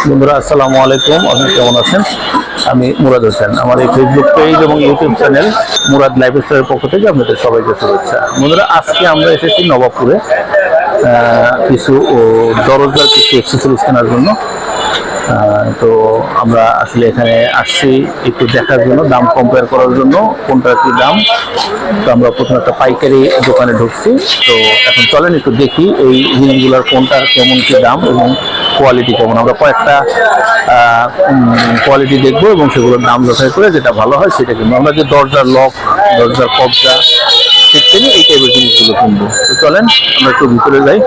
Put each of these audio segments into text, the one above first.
বন্ধুরা আসসালামু আলাইকুম, আপনি কেমন আছেন? আমি মুরাদ হোসেন। আমার এই ফেসবুক পেজ এবং ইউটিউব চ্যানেল মুরাদ লাইফস্টাইলের পক্ষ থেকে আপনাদের সবাইকে শুভেচ্ছা। বন্ধুরা, আজকে আমরা এসেছি নবাবপুরে কিছু দরজার কিছু অ্যাক্সেসরিজ কেনার জন্য। তো আমরা আসলে এখানে আসছি একটু দেখার জন্য, দাম কম্পেয়ার করার জন্য কোনটার কি দাম। তো আমরা প্রথমে একটা পাইকারি দোকানে ঢুকছি। তো এখন চলেন একটু দেখি এই জিনিসগুলোর কোনটার কেমন কি দাম এবং কোয়ালিটি কেমন। আমরা কয়েকটা কোয়ালিটি দেখবো এবং সেগুলোর দাম যাচাই করে যেটা ভালো হয় সেটা কিনবো। আমরা যে দরজার লক, দরজার কবজা শিখতে এই টাইপের জিনিসগুলো কিনবো। তো চলেন আমরা একটু ভিতরে যাই।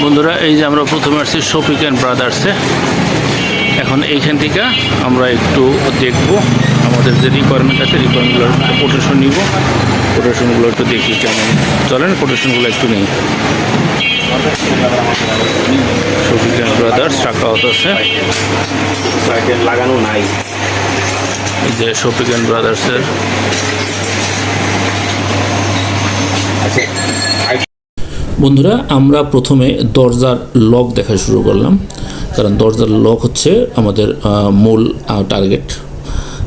বন্ধুরা, এই যে আমরা প্রথমে আসছি শফিক অ্যান্ড ব্রাদার্সে। এখন এইখান থেকে আমরা একটু দেখব আমাদের যে রিকোয়ারমেন্ট আছে, রিকোয়ারমেন্টগুলোর কোটেশন নিব, কোটেশনগুলো একটু দেখি কেমন। চলেন কোটেশনগুলো একটু নিই। শফিক অ্যান্ড ব্রাদার্স শাখাওয়াত আছে, লাগানো নাই। এই যে শফিক অ্যান্ড ব্রাদার্সের। বন্ধুরা, আমরা প্রথমে দরজার লক দেখা শুরু করলাম, কারণ দরজার লক হচ্ছে আমাদের মূল টার্গেট।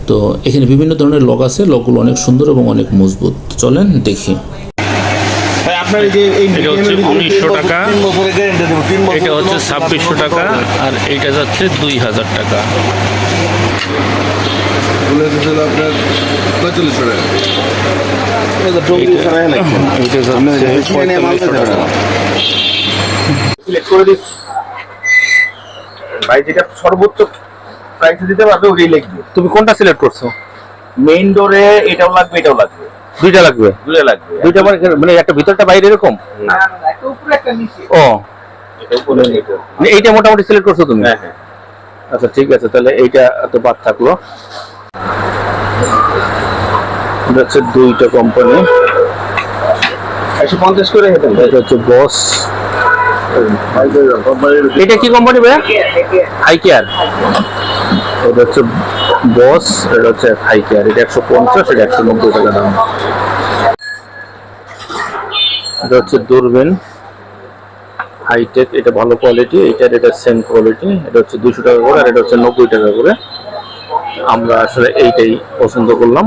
তো এখানে বিভিন্ন ধরনের লক আছে, লকগুলো অনেক সুন্দর এবং অনেক মজবুত। চলেন দেখি। এটা হচ্ছে 1900 টাকা, এটা হচ্ছে 2600 টাকা, আর এইটা যাচ্ছে 2000 টাকা। ভাই যেটা সর্বোচ্চ প্রাইস দিতে পারবে ওটাই লিখবে। তুমি কোনটা সিলেক্ট করছো? মেইন ডোরে এটাও লাগবে, এটাও লাগবে, দুইটা লাগবে। দুটো লাগবে। দুইটা মানে একটা ভিতরটা বাইরে এরকম? না, একটা উপরে একটা নিচে। ও, এটা উপরে এটা। মানে এইটা মোটামুটি সিলেক্ট করছো তুমি? হ্যাঁ হ্যাঁ। আচ্ছা ঠিক আছে, তাহলে এইটা তো বাদ থাকলো। এটা হচ্ছে দুইটা কোম্পানি, 150 করে হেঁটে। এটা হচ্ছে বস। এটা কি কোম্পানি ভাইয়া? HiCare. এটা হচ্ছে বস, এটা হচ্ছে হাই কেয়ার। এটা 150, এটা 190 টাকা দাম। এটা হচ্ছে দূরবীন হাইটেক, এটা ভালো কোয়ালিটি। এটা সেম কোয়ালিটি। এটা হচ্ছে 200 টাকা করে, আর এটা হচ্ছে 90 টাকা করে। আমরা আসলে এইটাই পছন্দ করলাম,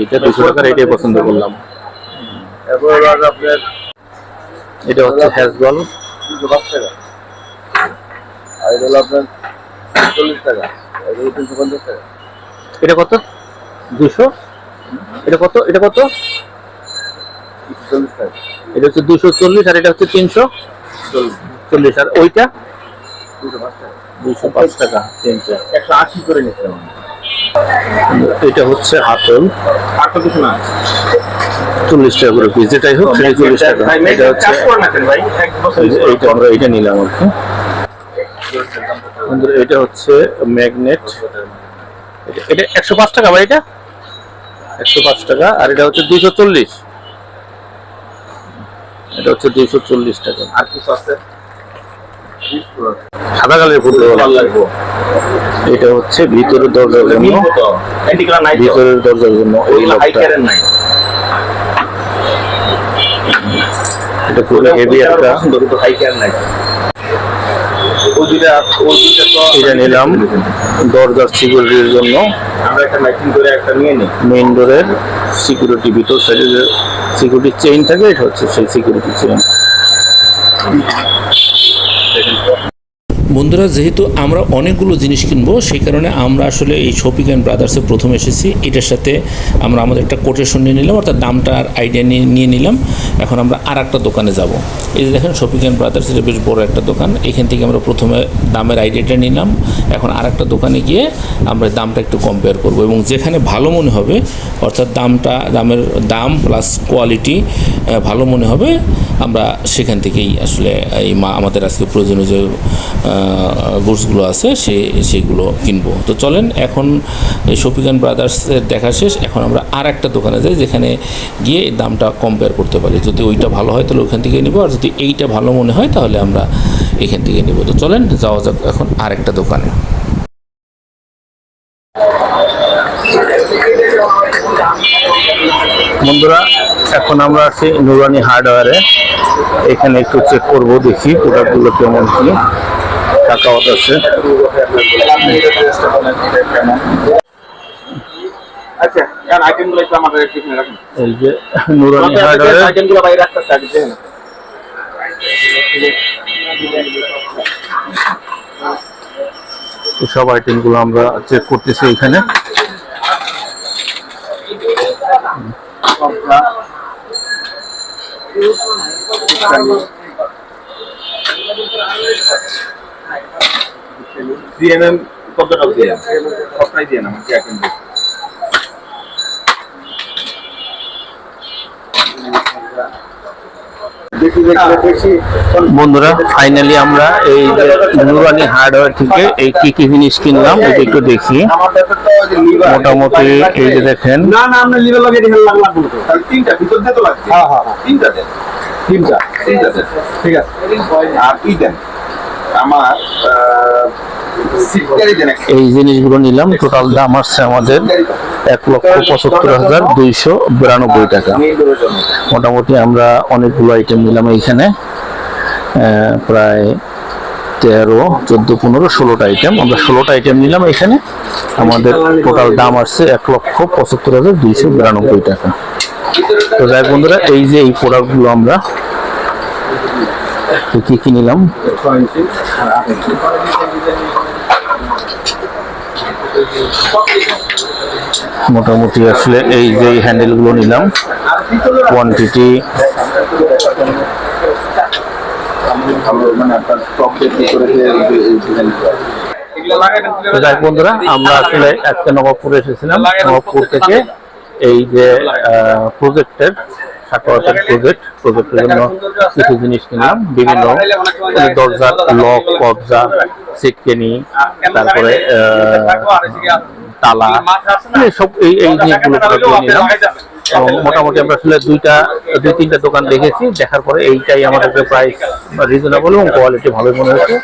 এইটা 200 টাকার, এইটাই পছন্দ করলাম। এটা হচ্ছে হ্যাজবল, 205 টাকা। আর এটা হলো আপনার 40 টাকা, এটা 350 টাকা। এটা কত? 200। এটা কত? এটা কত? 40 টাকা। এটা হচ্ছে 240, আর এটা হচ্ছে 340। আর ওইটা 205 টাকা। 180 করে নিচ্ছিলাম। এটা হচ্ছে হাতল, 8 কিছু না, 40 টাকা করে পিস। যেটাই হোক সেটা 40 টাকা। এটা হচ্ছে ভাই, এক বছর এইটা আমরা এইটা নিলাম আর কি। এটা হচ্ছে ম্যাগনেট, এটা 105 টাকা ভাই। এটা 105 টাকা, আর এটা হচ্ছে 240। এটা হচ্ছে 240 টাকা। আর কিছু আছে সাদা কালের ফুল লাগবে। এটা হচ্ছে ভিতরের দরজার জন্য, ভিতরের দরজার জন্য এই লকটা। এটা খুব হেভি একটা। এটা নিলাম দরজার সিকিউরিটির জন্য। আমরা একটা ম্যাচিং করে একটা নিয়ে নিই। মেইন ডোরের সিকিউরিটি, ভিতর সাইডে যে সিকিউরিটি চেইন থাকে, এটা হচ্ছে সেই সিকিউরিটি চেইন। বন্ধুরা, যেহেতু আমরা অনেকগুলো জিনিস কিনবো, সেই কারণে আমরা আসলে এই শফিক অ্যান্ড ব্রাদার্সে প্রথম এসেছি। এটার সাথে আমরা আমাদের একটা কোটেশন নিয়ে নিলাম, অর্থাৎ দামটার আইডিয়া নিয়ে নিলাম। এখন আমরা আর একটা দোকানে যাব। এই যে দেখেন শফিক অ্যান্ড ব্রাদার্স, এটা বেশ বড় একটা দোকান। এখান থেকে আমরা প্রথমে দামের আইডিয়াটা নিলাম। এখন আর একটা দোকানে গিয়ে আমরা দামটা একটু কম্পেয়ার করব, এবং যেখানে ভালো মনে হবে, অর্থাৎ দামের দাম প্লাস কোয়ালিটি ভালো মনে হবে, আমরা সেখান থেকেই আসলে এই আমাদের আজকে প্রয়োজনীয় যে গুডসগুলো আছে সেগুলো কিনবো। তো চলেন, এখন শফিক অ্যান্ড ব্রাদার্সের দেখা শেষ। এখন আমরা আর একটা দোকানে যাই, যেখানে গিয়ে দামটা কম্পেয়ার করতে পারি। যদি ওইটা ভালো হয় তাহলে ওইখান থেকে নিব, আর যদি এইটা ভালো মনে হয় তাহলে আমরা এখান থেকে নিব। তো চলেন যাওয়া যাক এখন আর একটা দোকানে। বন্ধুরা এখন আমরা আছি নুরানি হার্ডওয়্যারে। এখানে একটু চেক করবো, দেখি প্রোডাক্টগুলো কেমন কি টাকাওয়াত আছে। আচ্ছা কারণ আইটেমগুলো একটু আমাদের একটু এখানে রাখুন। এই যে নুরানি হার্ডওয়্যারে আইটেমগুলো বাইরে রাখতে চাই দেখেন। সব আইটেমগুলো আমরা চেক করতেছি এখানে। সিএনএন কতটা দিয়ে সবটাই দিয়ে না আমাকে আইটেম দিয়ে। বন্ধুরা ফাইনালি আমরা এই যে নুরানি হার্ডওয়্যার থেকে এই কি কি জিনিস কিনলাম এটা একটু দেখি। মোটামুটি এই যে দেখেন না না আমরা লিভার লাগিয়ে দিলাম লাগবে তো তাহলে তিনটা ভিতর দিয়ে তো লাগবে। হ্যাঁ হ্যাঁ তিনটা দেন তিনটা দেন ঠিক আছে। আর কি দেন আমার সিটকারি দেন। এই জিনিসগুলো নিলাম, টোটাল দাম আসছে আমাদের 1,75,292 টাকা। মোটামুটি আমরা অনেকগুলো আইটেম নিলাম এইখানে, প্রায় 13, 14, 15, 16টা আইটেম। আমরা 16টা আইটেম নিলাম এখানে। আমাদের টোটাল দাম আসছে 1,75,292 টাকা। তো যাই বন্ধুরা, এই যে এই প্রোডাক্টগুলো আমরা কি কি নিলাম মোটামুটি আসলে এই যে হ্যান্ডেলগুলো নিলাম, কোয়ান্টিটি যাই বন্ধুরা, আমরা আসলে আজকে নবাবপুরে এসেছিলাম। নবাবপুর থেকে এই যে প্রজেক্টের প্রজেক্টের জন্য কিছু জিনিস কিনলাম, বিভিন্ন দরজার লক, কবজা, সিটকেনি, তারপরে তালা, সব এই জিনিসগুলো নিলাম। এবং মোটামুটি আমরা আসলে দুই তিনটা দোকান দেখেছি, দেখার পরে এইটাই আমাদেরকে প্রাইস রিজনেবল এবং কোয়ালিটি ভালোই মনে হয়েছে।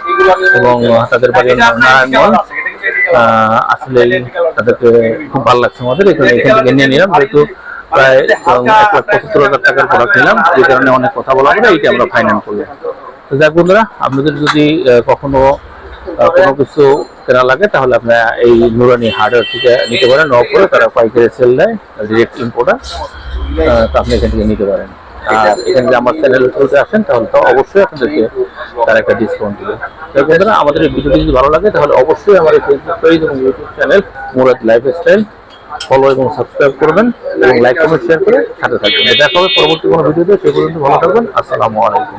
এবং তাদের বাড়ি নারায়ণগঞ্জ, আসলে তাদেরকে খুব ভালো লাগছে আমাদের। এখান থেকে নিয়ে নিলাম, যেহেতু প্রায় 1,75,000 টাকার প্রোডাক্ট নিলাম, যে কারণে অনেক কথা বলা হবে, এইটা আমরা ফাইনাল করলাম। তো যাক বন্ধুরা, আপনাদের যদি কখনো কোনো কিছু কেনা লাগে তাহলে আপনারা এই নুরানি হার্ডওয়্যার থেকে নিতে পারেন। নবাবপুরে তারা পাইকারি সেল দেয়, ডিরেক্ট ইম্পোর্টার, তো আপনি এখান থেকে নিতে পারেন। আর এখানে যদি আমার চ্যানেলে চলতে আসেন তাহলে তো অবশ্যই আপনাদেরকে তার একটা ডিসকাউন্ট দেবে। তো বন্ধুরা, আমাদের এই ভিডিওটি যদি ভালো লাগে তাহলে অবশ্যই আমার এই ফেসবুক পেজ এবং YouTube channel Murad lifestyle follow এবং সাবস্ক্রাইব করবেন এবং লাইক কমেন্ট শেয়ার করে সাথে থাকবেন। দেখা হবে পরবর্তী কোনো ভিডিওতে। সে পর্যন্ত ভালো থাকবেন। আসসালামু আলাইকুম।